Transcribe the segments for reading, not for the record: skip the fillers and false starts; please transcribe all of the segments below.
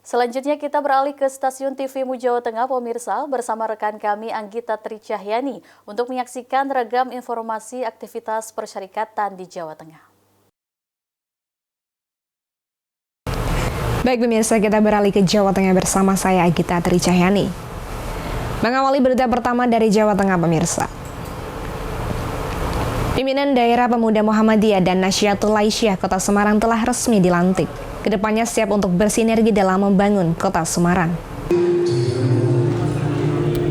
Selanjutnya kita beralih ke stasiun TV Jawa Tengah, pemirsa, bersama rekan kami Anggita Tricahyani untuk menyaksikan ragam informasi aktivitas persyarikatan di Jawa Tengah. Baik pemirsa, kita beralih ke Jawa Tengah bersama saya Anggita Tricahyani. Mengawali berita pertama dari Jawa Tengah, pemirsa. Pimpinan Daerah Pemuda Muhammadiyah dan Nahdlatul Aisyah Kota Semarang telah resmi dilantik. Kedepannya siap untuk bersinergi dalam membangun Kota Semarang.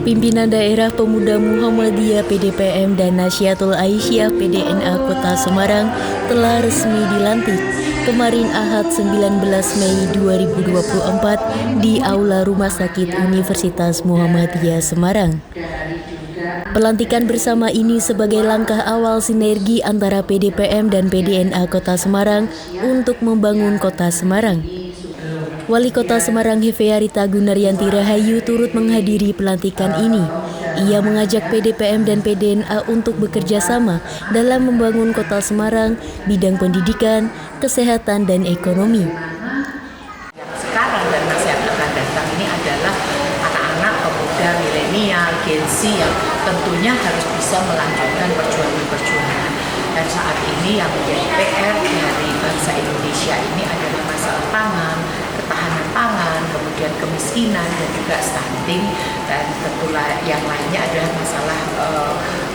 Pimpinan Daerah Pemuda Muhammadiyah PDPM dan Nahdlatul Aisyah PDNA Kota Semarang telah resmi dilantik kemarin Ahad 19 Mei 2024 di Aula Rumah Sakit Universitas Muhammadiyah Semarang. Pelantikan bersama ini sebagai langkah awal sinergi antara PDPM dan PDNA Kota Semarang untuk membangun Kota Semarang. Wali Kota Semarang Hefearita Gunaryanti Rahayu turut menghadiri pelantikan ini. Ia mengajak PDPM dan PDNA untuk bekerja sama dalam membangun Kota Semarang, bidang pendidikan, kesehatan, dan ekonomi. Sekarang dan masa yang akan datang ini adalah anak-anak pemuda milenial, Gen Z yang tentunya harus bisa melanjutkan perjuangan-perjuangan. Dan saat ini yang menjadi PR dari bangsa Indonesia ini adalah masalah pangan, ketahanan pangan, kemudian kemiskinan dan juga stunting, dan tentulah yang lainnya adalah masalah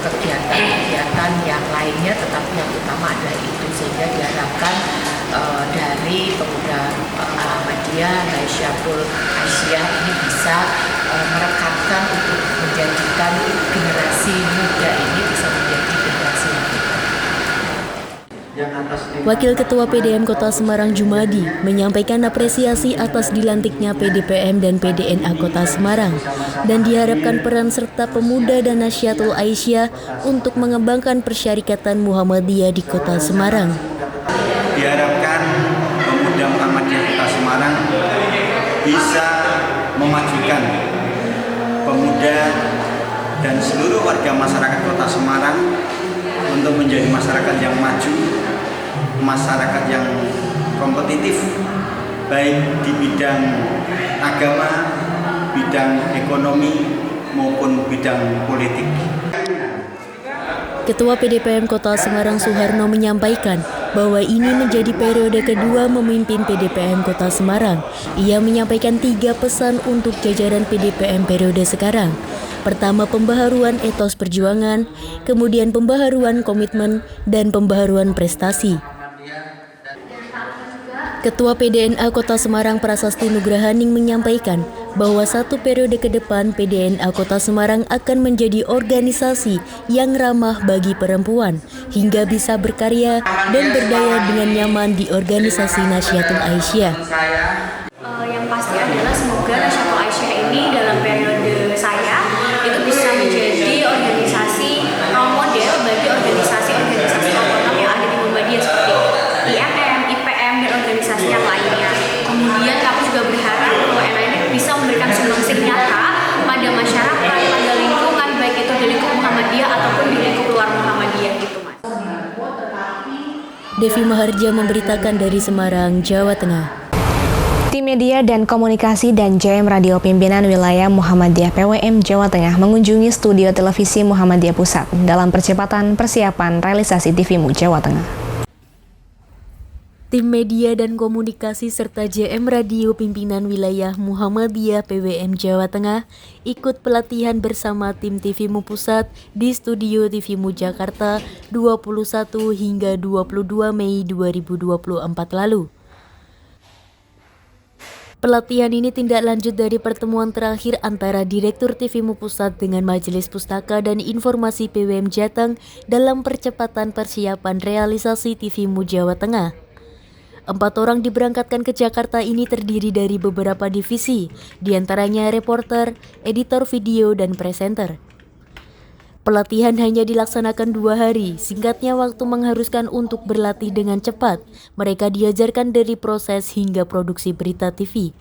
kegiatan-kegiatan yang lainnya, tetapi yang utama adalah itu, sehingga diharapkan dari pemuda Muhammadiyah, Nahdlatul Aisyah ini bisa merekatkan untuk menjadikan generasi muda ini bisa menjadi generasi yang baik. Wakil Ketua PDM Kota Semarang Jumadi menyampaikan apresiasi atas dilantiknya PDPM dan PDNA Kota Semarang dan diharapkan peran serta pemuda dan Nahdlatul Aisyah untuk mengembangkan persyarikatan Muhammadiyah di Kota Semarang. Diharapkan pemuda Muhammadiyah Kota Semarang bisa memajukan pemuda dan seluruh warga masyarakat Kota Semarang untuk menjadi masyarakat yang maju, masyarakat yang kompetitif, baik di bidang agama, bidang ekonomi, maupun bidang politik. Ketua PDPM Kota Semarang Suharno menyampaikan bahwa ini menjadi periode kedua memimpin PDPM Kota Semarang. Ia menyampaikan 3 pesan untuk jajaran PDPM periode sekarang. Pertama, pembaharuan etos perjuangan, kemudian pembaharuan komitmen, dan pembaharuan prestasi. Ketua PDNA Kota Semarang Prasasti Nugrahaning menyampaikan bahwa 1 periode ke depan PDNA Kota Semarang akan menjadi organisasi yang ramah bagi perempuan hingga bisa berkarya dan berdaya dengan nyaman di organisasi Nahdlatul Aisyah. Yang pasti adalah semoga Nahdlatul Aisyah ini dalam periode saya itu bisa menjadi organisasi role model bagi organisasi-organisasi otonom yang ada di Muhammadiyah seperti IMM, IPM, dan organisasi yang lainnya. Kemudian kami juga berharap bahwa NAN bisa memberikan sumbangsih nyata pada masyarakat, pada lingkungan, baik itu di lingkup Muhammadiyah ataupun di lingkup luar Muhammadiyah gitu, Mas. Devi Maharja memberitakan dari Semarang, Jawa Tengah. Tim Media dan Komunikasi dan JM Radio Pimpinan Wilayah Muhammadiyah PWM Jawa Tengah mengunjungi studio televisi Muhammadiyah Pusat dalam percepatan persiapan realisasi TVMU Jawa Tengah. Tim Media dan Komunikasi serta JM Radio Pimpinan Wilayah Muhammadiyah PWM Jawa Tengah ikut pelatihan bersama tim TVMU Pusat di Studio TVMU Jakarta 21 hingga 22 Mei 2024 lalu. Pelatihan ini tindak lanjut dari pertemuan terakhir antara Direktur TVMU Pusat dengan Majelis Pustaka dan Informasi PWM Jateng dalam percepatan persiapan realisasi TVMU Jawa Tengah. 4 orang diberangkatkan ke Jakarta ini terdiri dari beberapa divisi, diantaranya reporter, editor video, dan presenter. Pelatihan hanya dilaksanakan 2 hari, singkatnya waktu mengharuskan untuk berlatih dengan cepat. Mereka diajarkan dari proses hingga produksi berita TV.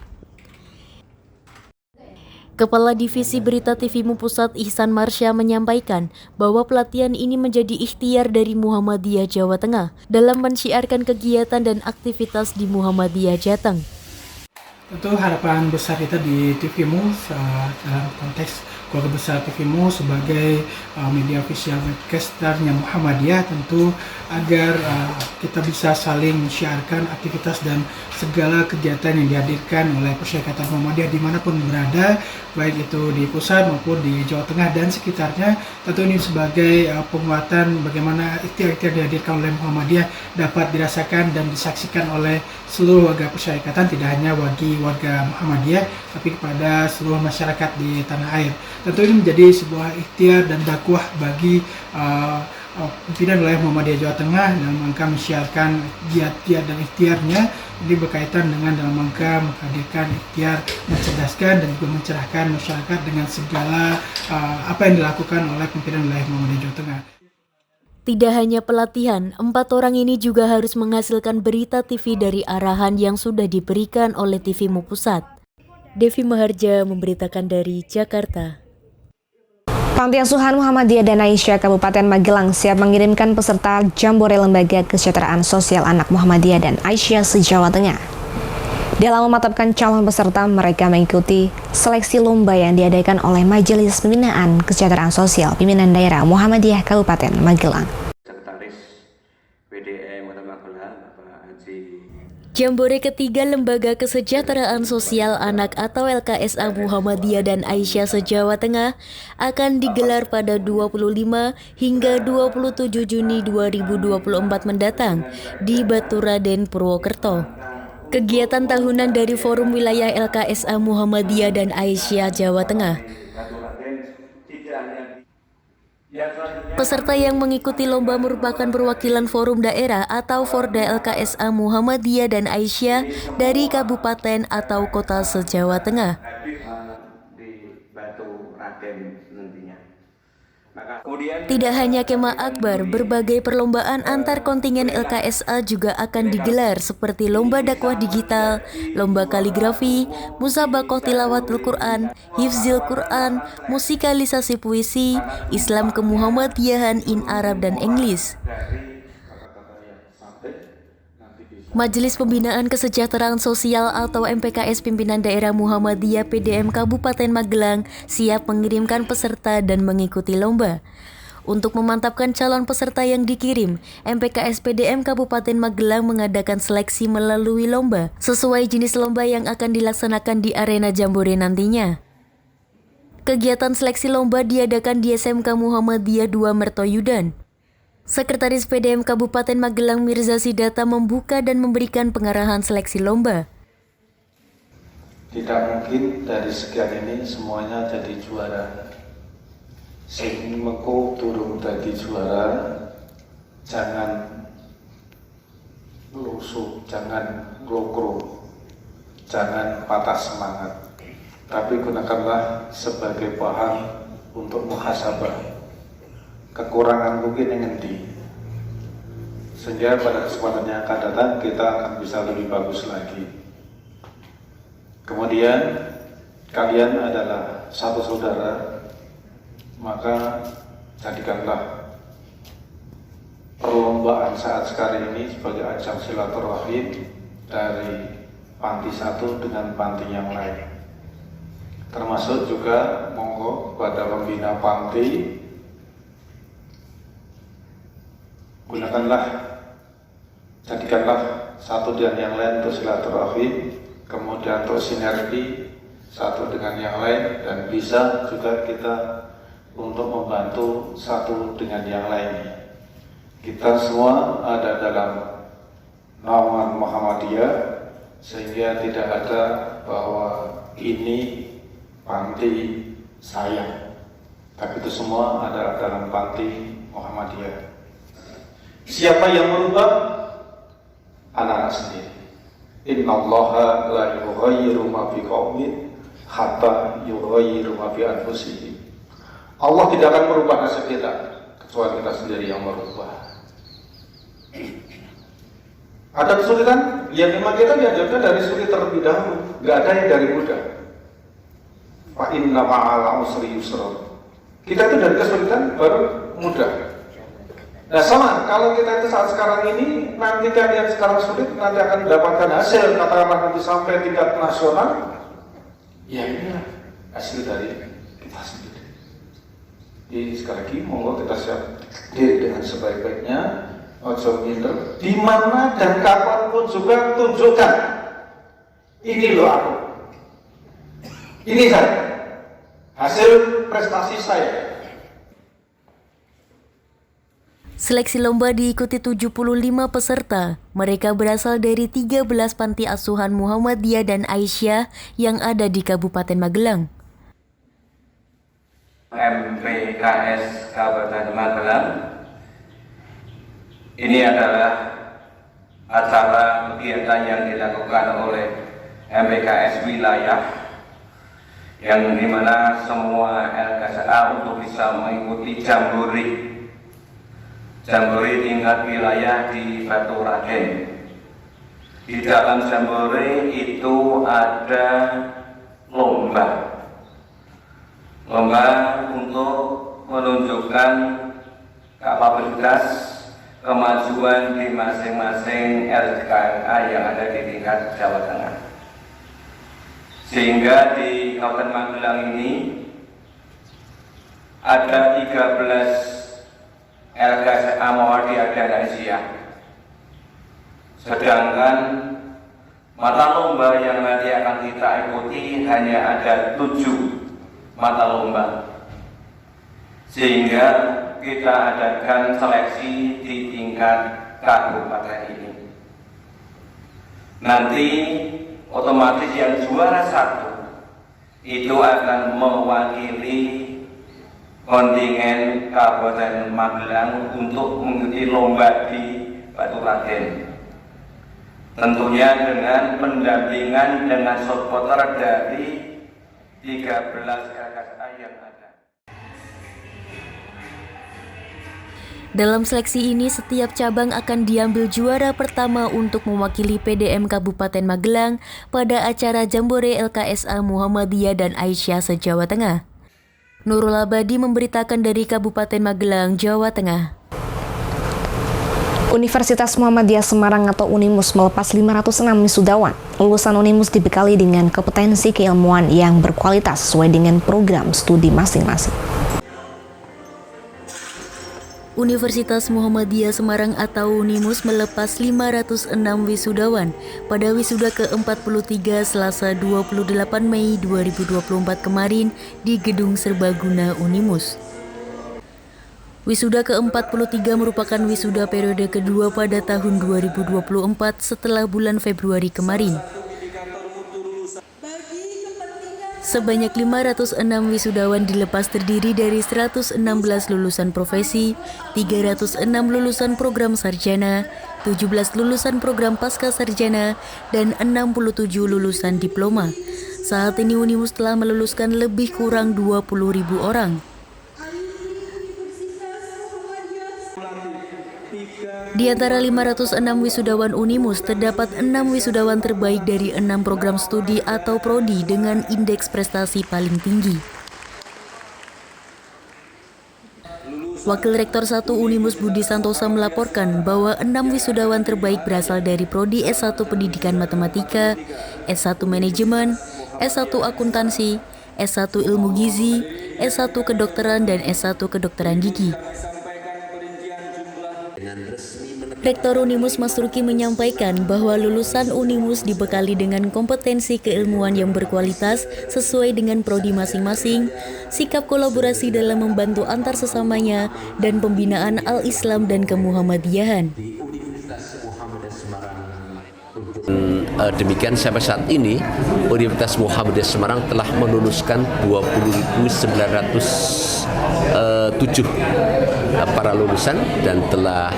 Kepala Divisi Berita TVMU Pusat Ihsan Marsya menyampaikan bahwa pelatihan ini menjadi ikhtiar dari Muhammadiyah Jawa Tengah dalam mensyiarkan kegiatan dan aktivitas di Muhammadiyah Jateng. Tentu harapan besar kita di TVMU dalam konteks keluarga besar TVMU sebagai media official webcasternya Muhammadiyah, tentu agar kita bisa saling menyiarkan aktivitas dan segala kegiatan yang dihadirkan oleh Persyarikatan Muhammadiyah dimanapun berada, baik itu di pusat maupun di Jawa Tengah dan sekitarnya. Tentu ini sebagai penguatan bagaimana ikhtiar-ikhtiar dihadirkan oleh Muhammadiyah dapat dirasakan dan disaksikan oleh seluruh warga Persyarikatan, tidak hanya bagi warga Muhammadiyah tapi kepada seluruh masyarakat di tanah air. Tentu ini menjadi sebuah ikhtiar dan dakwah bagi pimpinan wilayah Muhammadiyah Jawa Tengah dalam rangka menyiarkan giat-giat dan ikhtiarnya. Ini berkaitan dengan dalam rangka menghadirkan ikhtiar, mencerdaskan dan juga mencerahkan masyarakat dengan segala apa yang dilakukan oleh pimpinan wilayah Muhammadiyah Jawa Tengah. Tidak hanya pelatihan, 4 orang ini juga harus menghasilkan berita TV dari arahan yang sudah diberikan oleh TVMU Pusat. Devi Maharja memberitakan dari Jakarta. Panti Asuhan Muhammadiyah dan Aisyah Kabupaten Magelang siap mengirimkan peserta Jambore Lembaga Kesejahteraan Sosial Anak Muhammadiyah dan Aisyah se-Jawa Tengah. Dalam mematapkan calon peserta, mereka mengikuti seleksi lomba yang diadakan oleh Majelis Pembinaan Kesejahteraan Sosial Pimpinan Daerah Muhammadiyah Kabupaten Magelang. Jambore ketiga Lembaga Kesejahteraan Sosial Anak atau LKSA Muhammadiyah dan Aisyah se-Jawa Tengah akan digelar pada 25 hingga 27 Juni 2024 mendatang di Baturaden, Purwokerto. Kegiatan tahunan dari Forum Wilayah LKSA Muhammadiyah dan Aisyah Jawa Tengah. Peserta yang mengikuti lomba merupakan perwakilan forum daerah atau Forda LKSA Muhammadiyah dan Aisyah dari kabupaten atau kota se-Jawa Tengah. Tidak hanya kemah akbar, berbagai perlombaan antar kontingen LKSA juga akan digelar seperti lomba dakwah digital, lomba kaligrafi, musabaqah tilawatul Quran, hifzil Quran, musikalisasi puisi, Islam kemuhammadiyahan in Arab dan Inggris. Majelis Pembinaan Kesejahteraan Sosial atau MPKS Pimpinan Daerah Muhammadiyah PDM Kabupaten Magelang siap mengirimkan peserta dan mengikuti lomba. Untuk memantapkan calon peserta yang dikirim, MPKS PDM Kabupaten Magelang mengadakan seleksi melalui lomba sesuai jenis lomba yang akan dilaksanakan di arena Jambore nantinya. Kegiatan seleksi lomba diadakan di SMK Muhammadiyah 2 Mertoyudan. Sekretaris PDM Kabupaten Magelang Mirza Sidata membuka dan memberikan pengarahan seleksi lomba. Tidak mungkin dari sekian ini semuanya jadi juara. Sing mengko turun jadi juara, jangan lusuh, jangan lokro, jangan patah semangat. Tapi gunakanlah sebagai bahan untuk muhasabah. Kekurangan mungkin yang ngendi, sehingga pada kesempatan yang akan datang kita akan bisa lebih bagus lagi. Kemudian kalian adalah satu saudara, maka jadikanlah perlombaan saat sekarang ini sebagai ajang silaturahim dari panti satu dengan panti yang lain. Termasuk juga monggo pada pembina panti, jadikanlah satu dengan yang lain untuk silaturahim, kemudian untuk sinergi satu dengan yang lain, dan bisa juga kita untuk membantu satu dengan yang lainnya. Kita semua ada dalam naungan Muhammadiyah, sehingga tidak ada bahwa ini panti saya, tapi itu semua adalah dalam panti Muhammadiyah. Siapa yang merubah? Anak-anak sendiri. Innallaha la yughayyiru ma biqaumin hatta yughayyiru ma bi anfusihim. Allah tidak akan merubah nasib kita kecuali kita sendiri yang merubah. Ada kesulitan? Ya memang kita diajarkan dari sulit terlebih dahulu. Gak ada yang dari mudah. Fa inna ma'al usri yusra. Kita itu dari kesulitan baru mudah. Nah sama, kalau kita itu saat sekarang ini, nanti kan yang sekarang sulit, nanti akan mendapatkan hasil, katakanlah nanti sampai tingkat nasional, ya ini hasil dari kita sendiri. Jadi sekali lagi, monggo kita siap diri dengan sebaik-baiknya, ojo minder, di mana dan kapanpun juga tunjukkan, ini loh aku, ini saya, hasil prestasi saya. Seleksi lomba diikuti 75 peserta. Mereka berasal dari 13 panti asuhan Muhammadiyah dan Aisyah yang ada di Kabupaten Magelang. MPKS Kabupaten Magelang ini adalah acara kegiatan yang dilakukan oleh MPKS wilayah yang dimana semua LKSA untuk bisa mengikuti jambore tingkat wilayah di Batu Raden. Di dalam jambore itu ada lomba untuk menunjukkan kapabilitas kemajuan di masing-masing LKSA yang ada di tingkat Jawa Tengah. Sehingga di Kabupaten Magelang ini ada 13 LKSA Muhammadiyah dan Aisyah. Sedangkan mata lomba yang nanti akan kita ikuti hanya ada 7 mata lomba. Sehingga kita adakan seleksi di tingkat kabupaten ini. Nanti otomatis yang juara 1 itu akan mewakili kontingen Kabupaten Magelang untuk mengikuti lomba di Batu Raden. Tentunya dengan pendampingan dengan supporter dari 13 LKSA yang ada. Dalam seleksi ini, setiap cabang akan diambil juara pertama untuk mewakili PDM Kabupaten Magelang pada acara Jambore LKSA Muhammadiyah dan Aisyah se-Jawa Tengah. Nurul Abadi memberitakan dari Kabupaten Magelang, Jawa Tengah. Universitas Muhammadiyah Semarang atau Unimus melepas 506 wisudawan. Lulusan Unimus dibekali dengan kompetensi keilmuan yang berkualitas sesuai dengan program studi masing-masing. Universitas Muhammadiyah Semarang atau Unimus melepas 506 wisudawan pada wisuda ke-43 Selasa 28 Mei 2024 kemarin di Gedung Serbaguna Unimus. Wisuda ke-43 merupakan wisuda periode kedua pada tahun 2024 setelah bulan Februari kemarin. Sebanyak 506 wisudawan dilepas terdiri dari 116 lulusan profesi, 306 lulusan program sarjana, 17 lulusan program pasca sarjana, dan 67 lulusan diploma. Saat ini Unimus telah meluluskan lebih kurang 20.000 orang. Di antara 506 wisudawan Unimus, terdapat 6 wisudawan terbaik dari 6 program studi atau prodi dengan indeks prestasi paling tinggi. Wakil Rektor 1 Unimus Budi Santosa melaporkan bahwa 6 wisudawan terbaik berasal dari prodi S1 Pendidikan Matematika, S1 Manajemen, S1 Akuntansi, S1 Ilmu Gizi, S1 Kedokteran, dan S1 Kedokteran Gigi. Rektor Unimus Mas Turki menyampaikan bahwa lulusan Unimus dibekali dengan kompetensi keilmuan yang berkualitas sesuai dengan prodi masing-masing, sikap kolaborasi dalam membantu antar sesamanya, dan pembinaan al-Islam dan kemuhammadiyahan. Demikian sampai saat ini Universitas Muhammadiyah Semarang telah meluluskan 20.907 para lulusan dan telah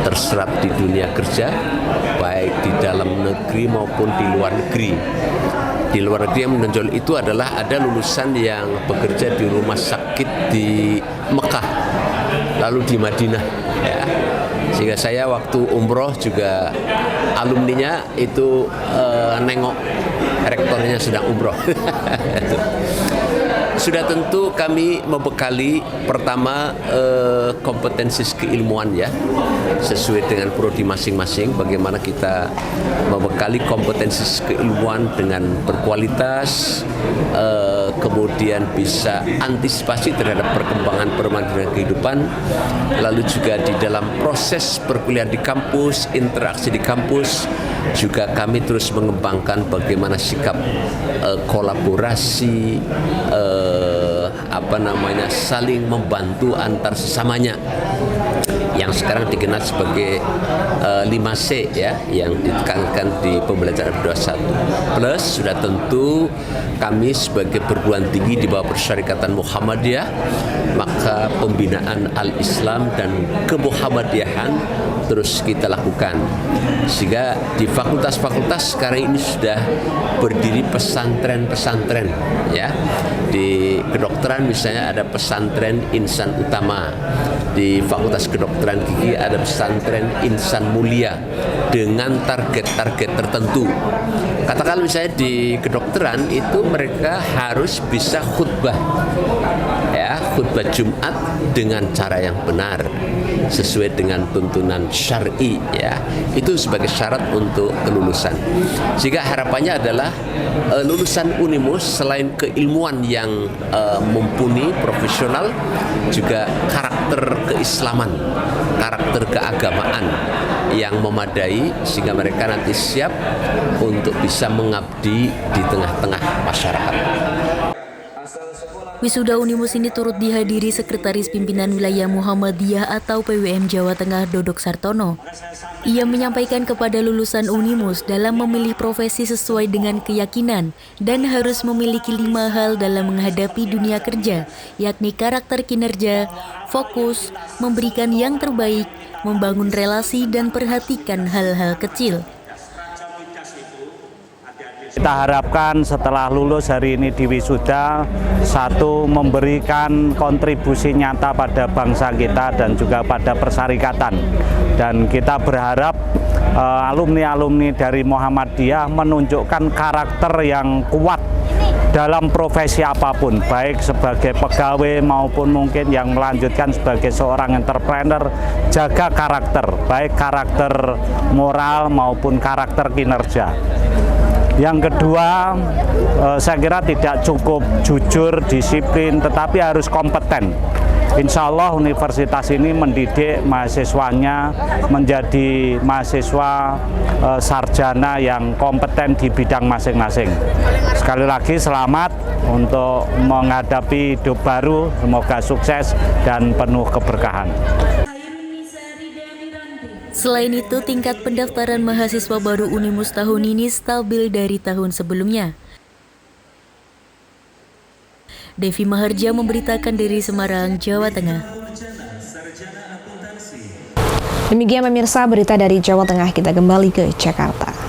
terserap di dunia kerja baik di dalam negeri maupun di luar negeri. Di luar negeri yang menonjol itu adalah ada lulusan yang bekerja di rumah sakit di Mekah lalu di Madinah ya. Sehingga saya waktu umroh juga alumninya itu nengok rektornya sedang umroh. Sudah tentu kami membekali pertama kompetensi keilmuan ya, sesuai dengan prodi masing-masing. Bagaimana kita membekali kompetensi keilmuan dengan berkualitas, kemudian bisa antisipasi terhadap perkembangan permainan kehidupan, lalu juga di dalam proses perkuliahan di kampus, interaksi di kampus, juga kami terus mengembangkan bagaimana sikap kolaborasi, saling membantu antar sesamanya, yang sekarang dikenal sebagai 5C ya, yang ditekankan di pembelajaran 21. Plus sudah tentu kami sebagai perguruan tinggi di bawah Persyarikatan Muhammadiyah, maka pembinaan al-Islam dan kemuhammadiyahan terus kita lakukan, sehingga di fakultas-fakultas sekarang ini sudah berdiri pesantren-pesantren ya. Di kedokteran misalnya ada pesantren Insan Utama, di Fakultas Kedokteran Gigi ada pesantren Insan Mulia dengan target-target tertentu. Katakan misalnya di kedokteran itu mereka harus bisa khutbah ya, khutbah Jumat dengan cara yang benar sesuai dengan tuntunan syar'i ya. Itu sebagai syarat untuk kelulusan. Sehingga harapannya adalah lulusan Unimus selain keilmuan yang mumpuni, profesional, juga karakter keislaman, karakter keagamaan yang memadai, sehingga mereka nanti siap untuk bisa mengabdi di tengah-tengah masyarakat. Wisuda Unimus ini turut dihadiri Sekretaris Pimpinan Wilayah Muhammadiyah atau PWM Jawa Tengah Dodok Sartono. Ia menyampaikan kepada lulusan Unimus dalam memilih profesi sesuai dengan keyakinan dan harus memiliki 5 hal dalam menghadapi dunia kerja, yakni karakter kinerja, fokus, memberikan yang terbaik, membangun relasi, dan perhatikan hal-hal kecil. Kita harapkan setelah lulus hari ini di wisuda, satu, memberikan kontribusi nyata pada bangsa kita dan juga pada persyarikatan. Dan kita berharap alumni-alumni dari Muhammadiyah menunjukkan karakter yang kuat dalam profesi apapun, baik sebagai pegawai maupun mungkin yang melanjutkan sebagai seorang entrepreneur. Jaga karakter, baik karakter moral maupun karakter kinerja. Yang kedua, saya kira tidak cukup jujur, disiplin, tetapi harus kompeten. Insya Allah universitas ini mendidik mahasiswanya menjadi mahasiswa sarjana yang kompeten di bidang masing-masing. Sekali lagi selamat untuk menghadapi hidup baru, semoga sukses dan penuh keberkahan. Selain itu, tingkat pendaftaran mahasiswa baru Unimus tahun ini stabil dari tahun sebelumnya. Devi Maharja memberitakan dari Semarang, Jawa Tengah. Demikian pemirsa berita dari Jawa Tengah, kita kembali ke Jakarta.